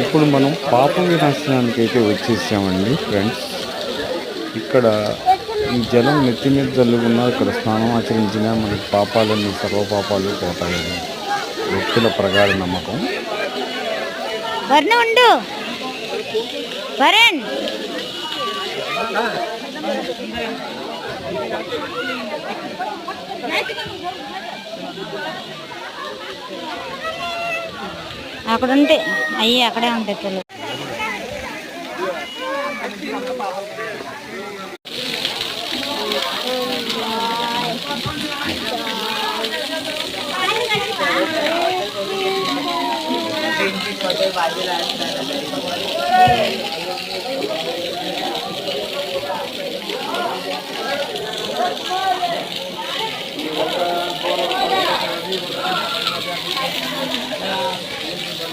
ఇప్పుడు మనం పాప వినాశనానికి అయితే వచ్చేసామండి ఫ్రెండ్స్. ఇక్కడ ఈ జలం నెత్తి మీద జల్లుకున్నా ఇక్కడ స్నానం ఆచరించినా మనకి పాపాలన్నీ సర్వపాపాలు పోతాయని వ్యక్తుల ప్రగాఢ నమ్మకం. అక్కడ ఉంటే అయ్యి అక్కడే ఉంటాయి పిల్లలు.